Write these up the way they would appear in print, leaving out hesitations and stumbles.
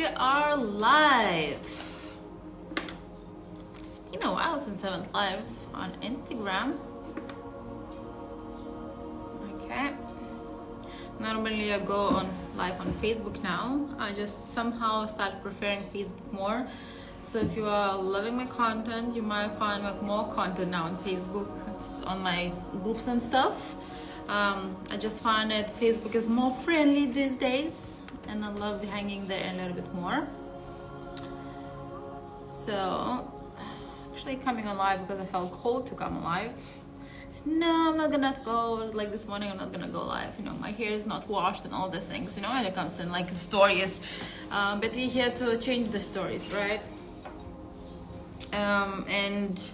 we are live. It's been a while since I went live on Instagram. Okay. Normally I go on live on Facebook now. I just somehow started preferring Facebook more. So if you are loving my content, you might find like more content now on Facebook. It's on my groups and stuff. I just find that Facebook is more friendly these days, and I love hanging there a little bit more. So actually coming on live because I felt cold to come live. No, I'm not gonna go, like this morning I'm not gonna go live, you know, my hair is not washed and all these things, you know, when it comes in like stories, but we're here to change the stories, right? And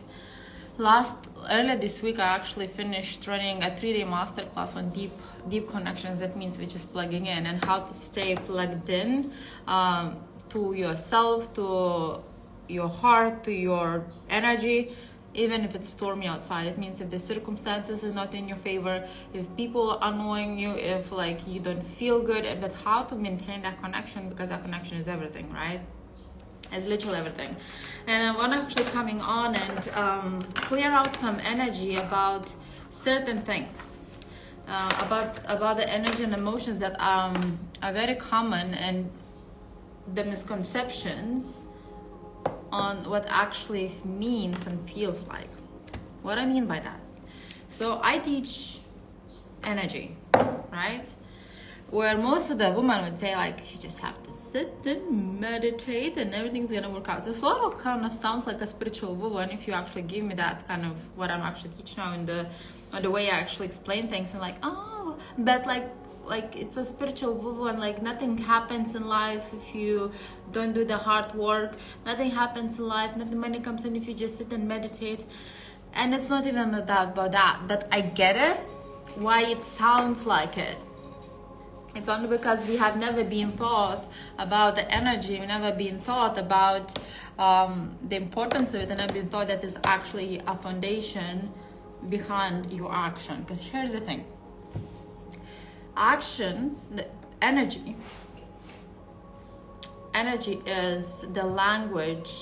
earlier this week I actually finished running a 3-day masterclass on deep connections. That means we're just plugging in and how to stay plugged in to yourself, to your heart, to your energy, even if it's stormy outside. It means if the circumstances are not in your favor, if people are annoying you, if like you don't feel good, but how to maintain that connection, because that connection is everything, right? It's literally everything. And I want to actually coming on and clear out some energy about certain things, about the energy and emotions that are very common, and the misconceptions on what actually means and feels like. What I mean by that. So I teach energy, right? Where most of the women would say like, you just have to sit and meditate and everything's gonna work out. So it's a lot of kind of sounds like a spiritual woman if you actually give me that kind of what I'm actually teaching now in the way I actually explain things, and like, oh, but like it's a spiritual woman, like nothing happens in life if you don't do the hard work, nothing happens in life, nothing money comes in if you just sit and meditate. And it's not even about that, but I get it, why it sounds like it. It's only because we have never been taught about the energy, we've never been taught about the importance of it, and never been taught that there's actually a foundation behind your action. Because here's the thing. Actions, the energy is the language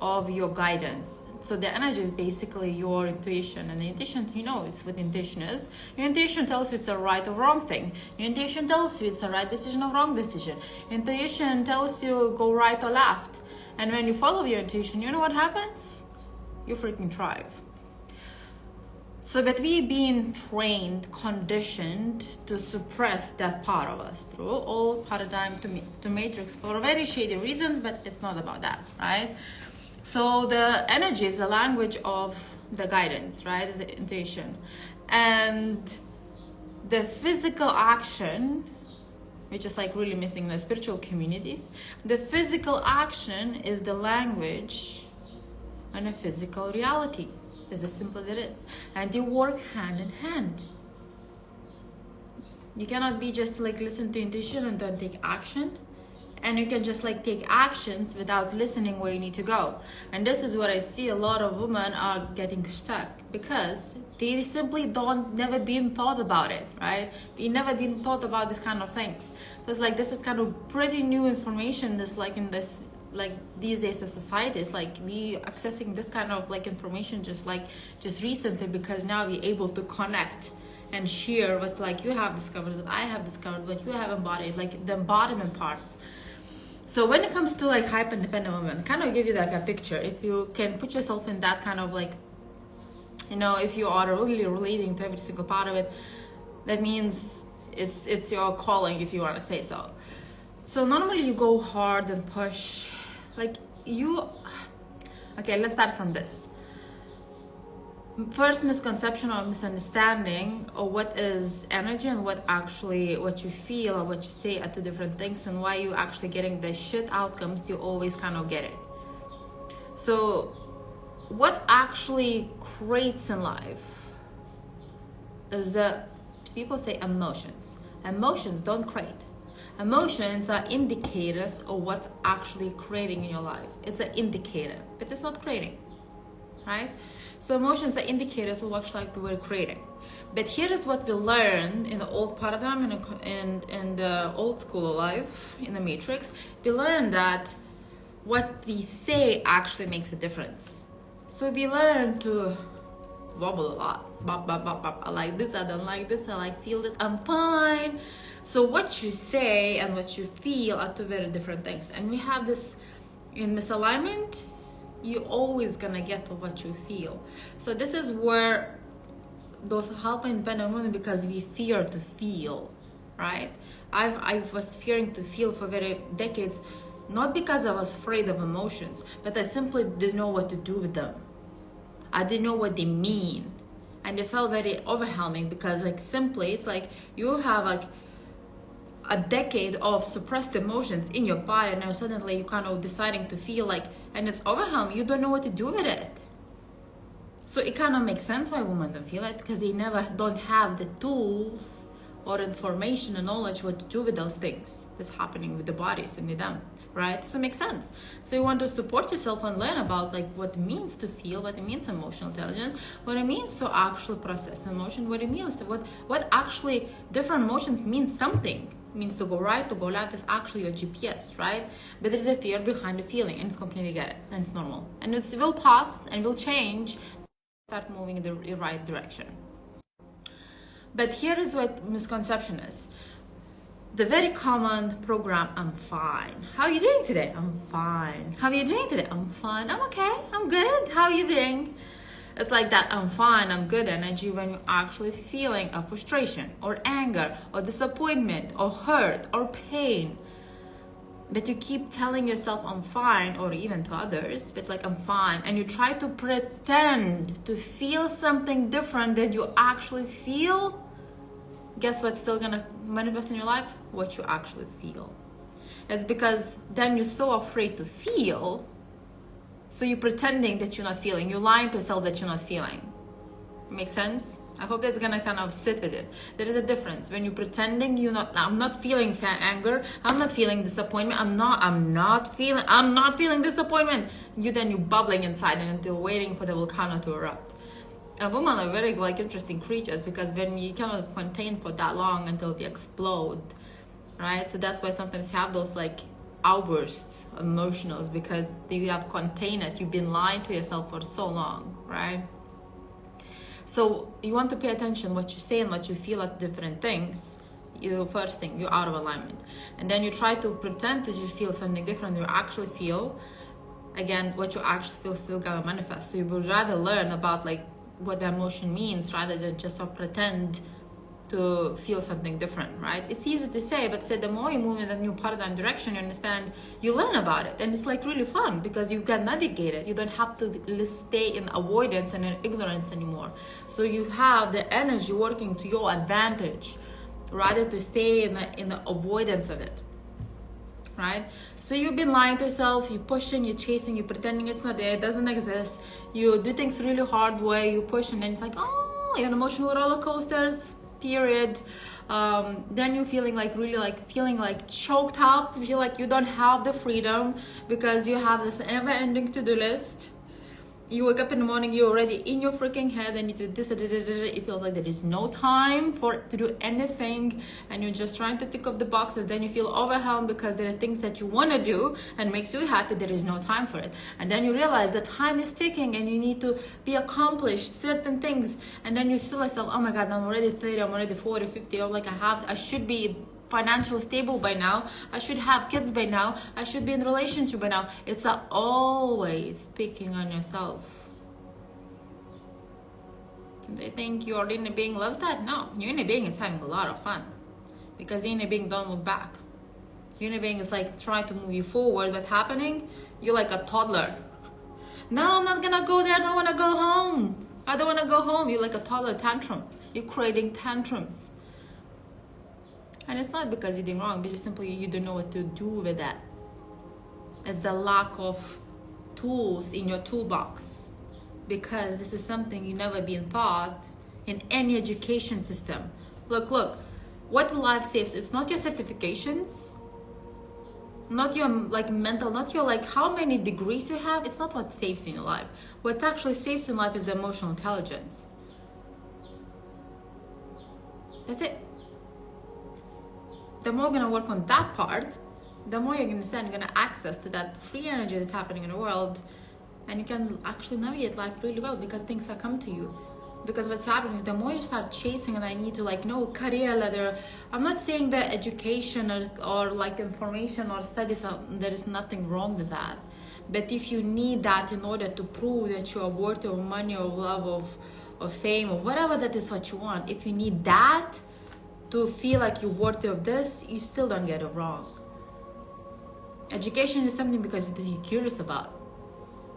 of your guidance. So the energy is basically your intuition, and the intuition, you know, it's what intuition is. Your intuition tells you it's a right or wrong thing. Your intuition tells you it's a right decision or wrong decision. Intuition tells you go right or left. And when you follow your intuition, you know what happens? You freaking thrive. So that we've been trained, conditioned to suppress that part of us through old paradigm to matrix for very shady reasons, but it's not about that, right? So the energy is the language of the guidance, right? The intuition. And the physical action, which is like really missing in the spiritual communities, the physical action is the language and a physical reality. It's as simple as it is. And you work hand in hand. You cannot be just like listen to intuition and don't take action. And you can just like take actions without listening where you need to go. And this is what I see a lot of women are getting stuck, because they simply never been taught about it, right? They never been taught about this kind of things. Because like this is kind of pretty new information. This like in this like these days as society is like we accessing this kind of like information just recently, because now we're able to connect and share what like you have discovered, what I have discovered, what you have embodied, like the embodiment parts. So when it comes to like hyper-independent women, kind of give you like a picture. If you can put yourself in that kind of like, you know, if you are really relating to every single part of it, that means it's your calling, if you want to say so. So normally you go hard and push, like you, okay, let's start from this. First misconception or misunderstanding of what is energy and what you feel or what you say are two different things, and why you actually getting the shit outcomes you always kind of get it. So what actually creates in life is that people say emotions. Emotions don't create. Emotions are indicators of what's actually creating in your life. It's an indicator, but it's not creating. right? So emotions are indicators of what like we're creating. But here is what we learned in the old paradigm and in the old school of life, in the matrix. We learned that what we say actually makes a difference. So we learn to wobble a lot. Bop, bop, bop, bop. I like this, I don't like this, I like feel this, I'm fine. So what you say and what you feel are two very different things. And we have this in misalignment, you're always gonna get to what you feel. So this is where those hyper independent women, because we fear to feel, right? I was fearing to feel for very decades, not because I was afraid of emotions, but I simply didn't know what to do with them. I didn't know what they mean. And it felt very overwhelming because like simply, it's like you have like a decade of suppressed emotions in your body, and now suddenly you kind of deciding to feel like, and it's overwhelming, you don't know what to do with it. So it kind of makes sense why women don't feel it, because they don't have the tools or information and knowledge what to do with those things that's happening with the bodies and with them, right? So it makes sense. So you want to support yourself and learn about like what it means to feel, what it means emotional intelligence, what it means to actually process emotion, what it means to what actually different emotions mean something. It means to go right, to go left is actually your GPS, right? But there's a fear behind the feeling, and it's completely get it, and it's normal. And it will pass and will change, start moving in the right direction. But here is what misconception is. The very common program, I'm fine. How are you doing today? I'm fine. How are you doing today? I'm fine. I'm okay. I'm good. How are you doing? It's like that I'm fine, I'm good energy when you're actually feeling a frustration or anger or disappointment or hurt or pain. But you keep telling yourself I'm fine, or even to others, but like I'm fine, and you try to pretend to feel something different than you actually feel. Guess what's still gonna manifest in your life? What you actually feel. It's because then you're so afraid to feel, so you're pretending that you're not feeling. You're lying to yourself that you're not feeling. Make sense? I hope that's gonna kind of sit with it. There is a difference when you're pretending I'm not feeling anger, I'm not feeling disappointment, I'm not feeling disappointment. You're bubbling inside and you're waiting for the volcano to erupt. And women are very like interesting creatures, because when we cannot contain for that long until we explode, right? So that's why sometimes you have those like outbursts, emotionals, because you have contained it. You've been lying to yourself for so long, right? So you want to pay attention what you say and what you feel at different things. First thing, you're out of alignment, and then you try to pretend that you feel something different. You actually feel, again, what you actually feel still gonna manifest. So you would rather learn about like what the emotion means rather than just pretend to feel something different, right? It's easy to say, but the more you move in a new paradigm direction, you understand, you learn about it, and it's like really fun because you can navigate it. You don't have to stay in avoidance and in ignorance anymore. So you have the energy working to your advantage rather to stay in the avoidance of it, right? So you've been lying to yourself, you're pushing, you're chasing, you're pretending it's not there, it doesn't exist. You do things really hard way, you push, and then it's like, oh, you're on emotional roller coasters, period. Then you're feeling like feeling like choked up. You feel like you don't have the freedom because you have this never-ending to-do list. You wake up in the morning, you're already in your freaking head, and you do this, it feels like there is no time to do anything, and you're just trying to tick off the boxes. Then you feel overwhelmed because there are things that you want to do and makes you happy, there is no time for it. And then you realize the time is ticking and you need to be accomplished certain things, and then you tell yourself, oh my god, I'm already 30, I'm already 40, 50, I'm like I should be financially stable by now, I should have kids by now, I should be in a relationship by now. It's always picking on yourself. They think your inner being loves that? No, your inner being is having a lot of fun, because your inner being don't look back. Your inner being is like trying to move you forward. What's happening? You're like a toddler. No, I'm not gonna go there, I don't wanna go home. I don't wanna go home. You're like a toddler tantrum. You're creating tantrums. And it's not because you're doing wrong, but just simply you don't know what to do with that. It's the lack of tools in your toolbox, because this is something you never been taught in any education system. Look, what life saves, it's not your certifications, not your like mental, not your like how many degrees you have. It's not what saves you in life. What actually saves you in life is the emotional intelligence. That's it. The more you're gonna work on that part, the more you're gonna access to that free energy that's happening in the world, and you can actually navigate life really well because things will come to you. Because what's happening is the more you start chasing, and I need to like know career ladder. I'm not saying that education or like information or studies, there is nothing wrong with that. But if you need that in order to prove that you are worthy of money, of love, of fame, or whatever that is what you want, if you need that to feel like you're worthy of this, you still don't get it wrong. Education is something because you're curious about.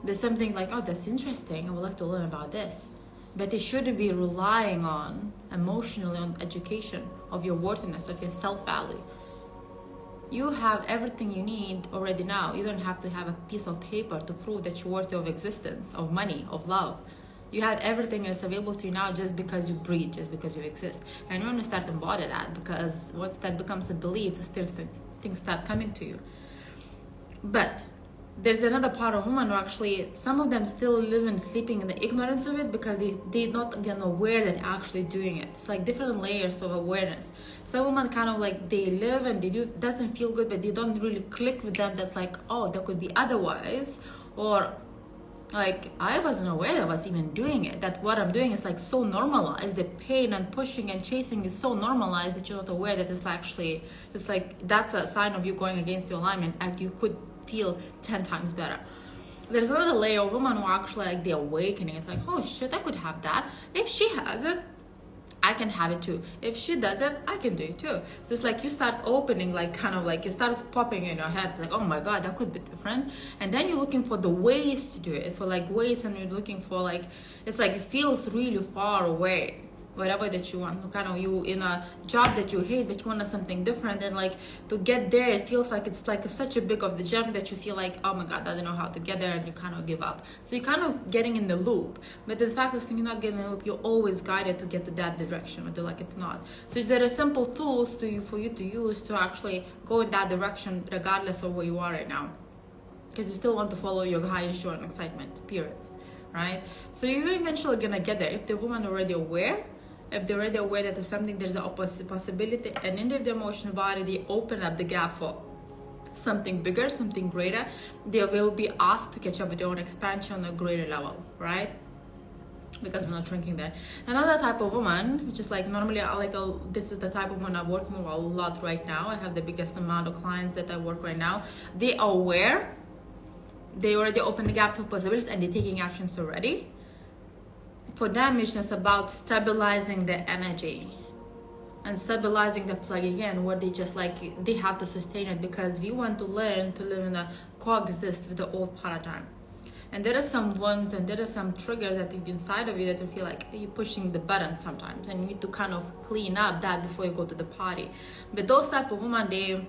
There's something like, oh, that's interesting, I would like to learn about this. But it shouldn't be relying on emotionally on education of your worthiness, of your self-value. You have everything you need already now. You don't have to have a piece of paper to prove that you're worthy of existence, of money, of love. You have everything that's available to you now just because you breathe, just because you exist. And you want to start embody that, because once that becomes a belief, still things start coming to you. But there's another part of women who actually, some of them still live and sleeping in the ignorance of it because they're not even aware that they're actually doing it. It's like different layers of awareness. Some women kind of like, they live and they do, doesn't feel good, but they don't really click with them. That's like, oh, that could be otherwise. Or like, I wasn't aware that I was even doing it. That what I'm doing is like so normalized. The pain and pushing and chasing is so normalized that you're not aware that it's actually, it's like, that's a sign of you going against your alignment, and you could feel 10 times better. There's another layer of women who are actually like the awakening. It's like, oh shit, I could have that. If she has it, I can have it too. If she does it, I can do it too. So it's like you start opening, like kind of like it starts popping in your head. It's like, oh my God, that could be different. And then you're looking for the ways to do it, for like ways, and you're looking for like, it's like it feels really far away. Whatever that you want, kind of you in a job that you hate, but you want something different, and like to get there, it feels like it's like such a big of the jump that you feel like, oh my God, I don't know how to get there, and you kind of give up. So you're kind of getting in the loop, but the fact is you're not getting in the loop, you're always guided to get to that direction, whether like it or not. So there are simple tools for you to use to actually go in that direction, regardless of where you are right now, because you still want to follow your highest joy and excitement, period, right? So you're eventually gonna get there if the woman already aware. If they're already aware that there's something, there's an opposite possibility, and in the emotional body, they open up the gap for something bigger, something greater. They will be asked to catch up with their own expansion on a greater level, right? Because we're not shrinking there. Another type of woman, which is like normally I like this is the type of woman I work with a lot right now. I have the biggest amount of clients that I work right now. They are aware, they already open the gap to possibilities, and they're taking actions already. For them, it's just about stabilizing the energy and stabilizing the plug again, where they just like, they have to sustain it, because we want to learn to live in a coexist with the old paradigm. And there are some ones and there are some triggers that are inside of you that you feel like you're pushing the button sometimes, and you need to kind of clean up that before you go to the party. But those type of women,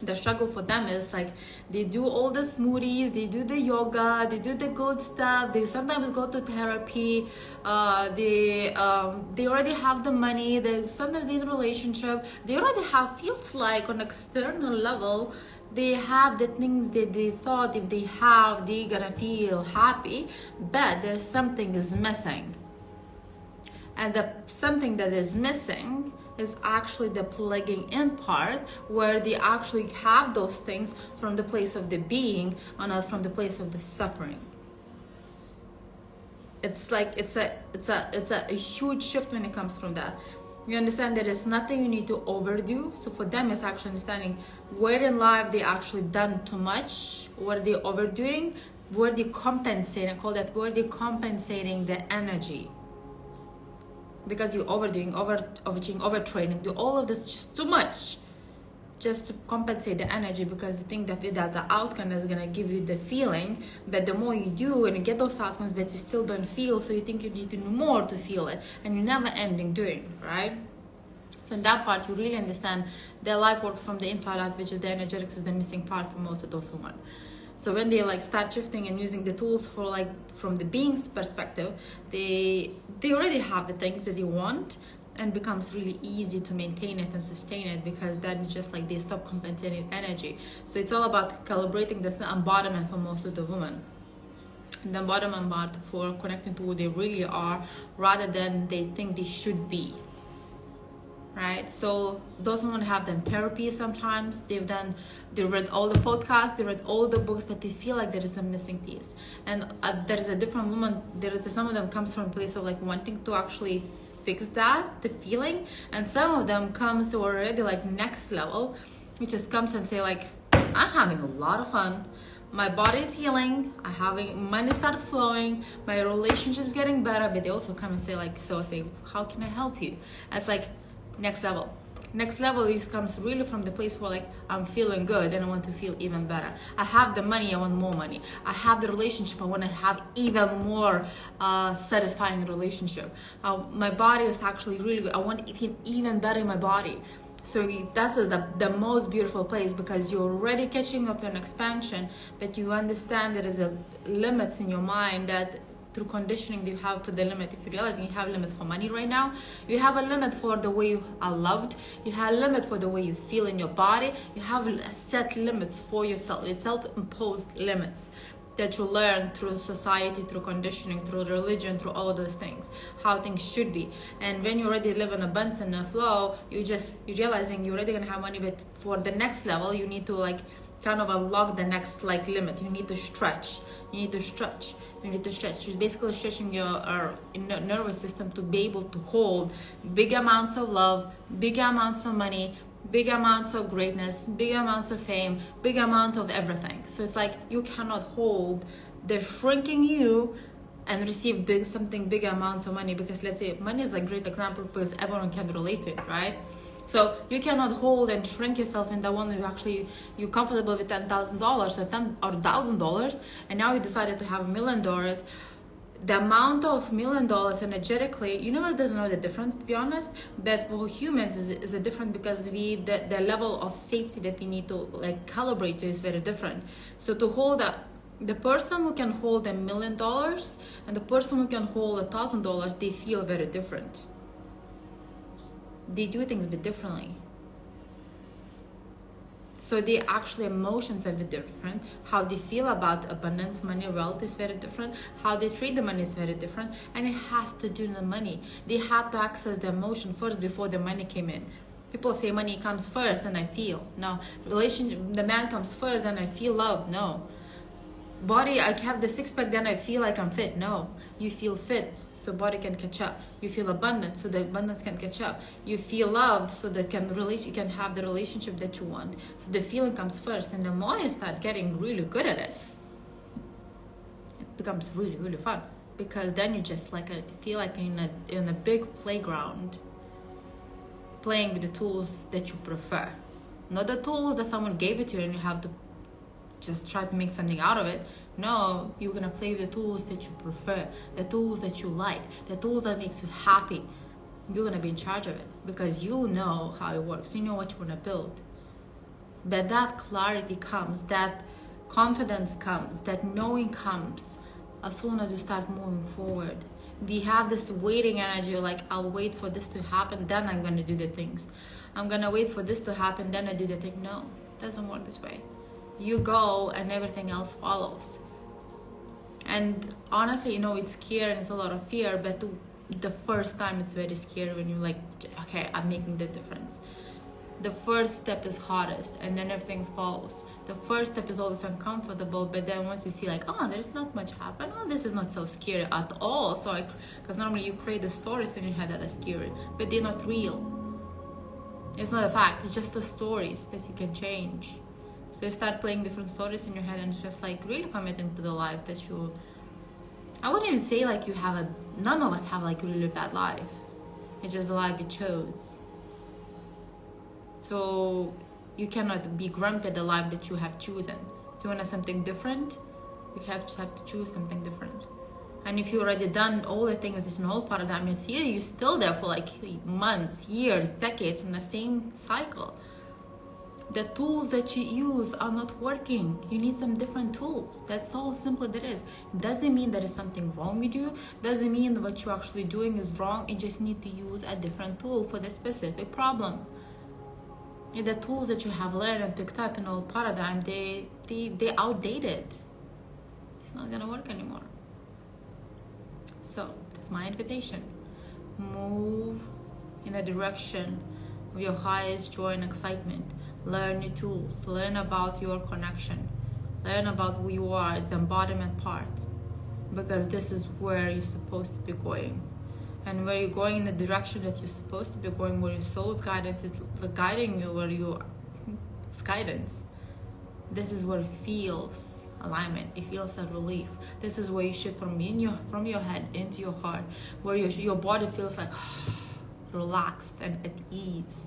the struggle for them is like they do all the smoothies, they do the yoga, they do the good stuff, they sometimes go to therapy, they already have the money, they sometimes in a relationship, they already have, feels like on external level they have the things that they thought if they have they're gonna feel happy, but there's something is missing. And the something that is missing is actually the plugging in part, where they actually have those things from the place of the being and not from the place of the suffering. It's like it's a huge shift when it comes from that. You understand there is nothing you need to overdo. So for them, it's actually understanding where in life they actually done too much, what they overdoing, where they compensating. I call that where they compensating the energy. Because you're overdoing, overtraining, overtraining, do all of this just too much, just to compensate the energy, because we think that the outcome is gonna give you the feeling, but the more you do and you get those outcomes, but you still don't feel, so you think you need to do more to feel it, and you're never ending doing, right? So in that part, you really understand their life works from the inside out, which is the energetics is the missing part for most of those women. So when they like start shifting and using the tools for like from the being's perspective, they already have the things that they want, and becomes really easy to maintain it and sustain it, because then it's just like they stop compensating energy. So it's all about calibrating the embodiment for most of the women. The embodiment part for connecting to who they really are rather than they think they should be. Right? So those women have done therapy sometimes, they read all the podcasts, they read all the books, but they feel like there is a missing piece. And there is a different woman, some of them comes from a place of like wanting to actually fix that, the feeling, and some of them comes to already like next level, which just comes and say like, I'm having a lot of fun, my body is healing, I'm having money start flowing, my relationship's getting better, but they also come and say like, how can I help you? And it's like, next level is comes really from the place where like I'm feeling good and I want to feel even better. I have the money, I want more money. I have the relationship, I want to have even more satisfying relationship. My body is actually really good, I want to feel even better in my body. So that's the most beautiful place, because you're already catching up on expansion, but you understand there is a limits in your mind that through conditioning you have put the limit. If you realize you have a limit for money right now, you have a limit for the way you are loved, you have a limit for the way you feel in your body, you have set limits for yourself. It's self-imposed limits that you learn through society, through conditioning, through religion, through all those things, how things should be. And when you already live in abundance and a flow, you're realizing you're already gonna have money, but for the next level you need to like kind of unlock the next like limit. You need to stretch. She's basically stretching your nervous system to be able to hold big amounts of love, big amounts of money, big amounts of greatness, big amounts of fame, big amount of everything. So it's like you cannot hold the shrinking you and receive big amounts of money, because let's say money is a great example because everyone can relate to it, right? So you cannot hold and shrink yourself in the one you're comfortable with $10,000 or $1,000, and now you decided to have $1 million. The amount of $1 million energetically, you never doesn't know the difference, to be honest. But for humans is a different, because the level of safety that we need to like calibrate to is very different. So to hold the person who can hold $1 million and the person who can hold $1,000, they feel very different. They do things a bit differently. So they actually emotions are a bit different. How they feel about abundance, money, wealth is very different. How they treat the money is very different. And it has to do with the money. They had to access the emotion first before the money came in. People say money comes first and I feel. No. Relationship, the man comes first and I feel love. No. Body, I have the six pack, then I feel like I'm fit. No. You feel fit, so body can catch up. You feel abundant, so the abundance can catch up. You feel loved, so that you can have the relationship that you want. So the feeling comes first, and the more you start getting really good at it, it becomes really, really fun. Because then you just like feel like in a big playground, playing with the tools that you prefer, not the tools that someone gave it to you and you have to just try to make something out of it. No, you're gonna play with the tools that you prefer, the tools that you like, the tools that makes you happy. You're gonna be in charge of it because you know how it works. You know what you wanna build. But that clarity comes, that confidence comes, that knowing comes as soon as you start moving forward. We have this waiting energy, like I'll wait for this to happen, then I'm gonna do the things. I'm gonna wait for this to happen, then I do the thing. No, it doesn't work this way. You go and everything else follows. And honestly, it's scary and it's a lot of fear, but the first time it's very scary when you're like, okay, I'm making the difference. The first step is hardest and then everything follows. The first step is always uncomfortable, but then once you see like, oh, there's not much happen, oh, this is not so scary at all. So because normally you create the stories in your head that are scary, but they're not real. It's not a fact, it's just the stories that you can change. So you start playing different stories in your head and just like really committing to the life that I wouldn't even say like none of us have like a really bad life. It's just the life you chose. So you cannot be grumpy at the life that you have chosen. So you want something different, you have to choose something different. And if you already done all the things that's in the old paradigm, you're still there for like months, years, decades in the same cycle. the tools that you use are not working. You need some different tools. That's how simple it is. It doesn't mean there is something wrong with you. Doesn't mean that what you're actually doing is wrong. You just need to use a different tool for the specific problem. The tools that you have learned and picked up in old paradigm, they outdated. It's not gonna work anymore. So that's my invitation. Move in the direction of your highest joy and excitement. Learn new tools. Learn about your connection. Learn about who you are, the embodiment part. Because this is where you're supposed to be going. And where you're going in the direction that you're supposed to be going, where your soul's guidance is guiding you, it's guidance. This is where it feels alignment. It feels a relief. This is where you shift from your head into your heart, where your body feels like relaxed and at ease.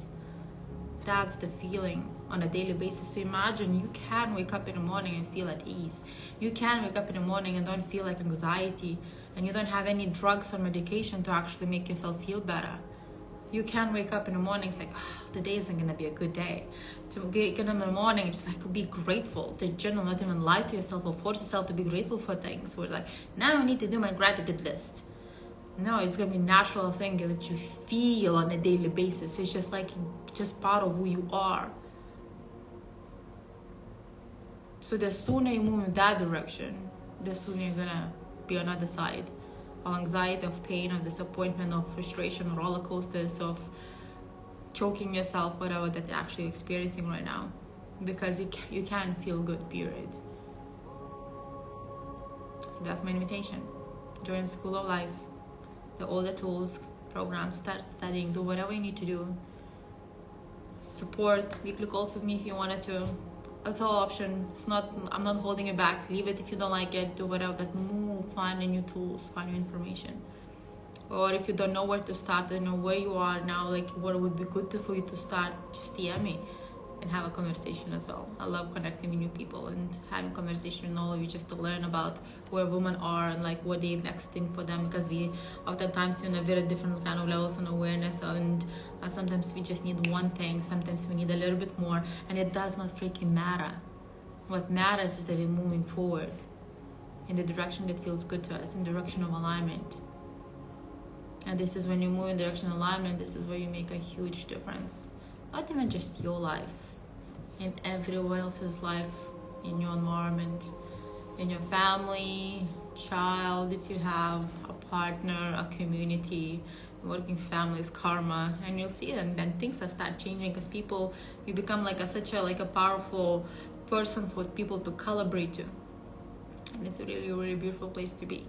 That's the feeling on a daily basis. So imagine you can wake up in the morning and feel at ease. You can wake up in the morning and don't feel like anxiety, and you don't have any drugs or medication to actually make yourself feel better. You can wake up in the morning, it's like, today isn't gonna be a good day. To get up in the morning, just like be grateful. To generally not even lie to yourself or force yourself to be grateful for things. We're like, now I need to do my gratitude list. No, it's gonna be a natural thing that you feel on a daily basis. It's just like just part of who you are. So the sooner you move in that direction, the sooner you're gonna be on the other side of anxiety, of pain, of disappointment, of frustration, roller coasters, of choking yourself, whatever that you're actually experiencing right now, because you can feel good, period. So that's my invitation. Join the School of Life. All the tools, programs, start studying, do whatever you need to do. Support weekly calls with me if you wanted to. It's all option. I'm not holding it back. Leave it if you don't like it, do whatever, but move, find new tools, find new information. Or if you don't know where to start, don't know where you are now, like what would be good for you to start, just DM me and have a conversation as well. I love connecting with new people and having conversation with all of you, just to learn about where women are and like what the next thing for them, because we oftentimes in a very different kind of levels and awareness, and sometimes we just need one thing, sometimes we need a little bit more, and it does not freaking matter. What matters is that we're moving forward in the direction that feels good to us, in the direction of alignment. And this is when you move in the direction of alignment, this is where you make a huge difference. Not even just your life, in everyone else's life, in your environment, in your family, child, if you have a partner, a community, working families, karma, and you'll see it, and then things will start changing, because you become like such a powerful person for people to calibrate to, and it's a really, really beautiful place to be.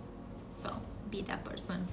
So be that person.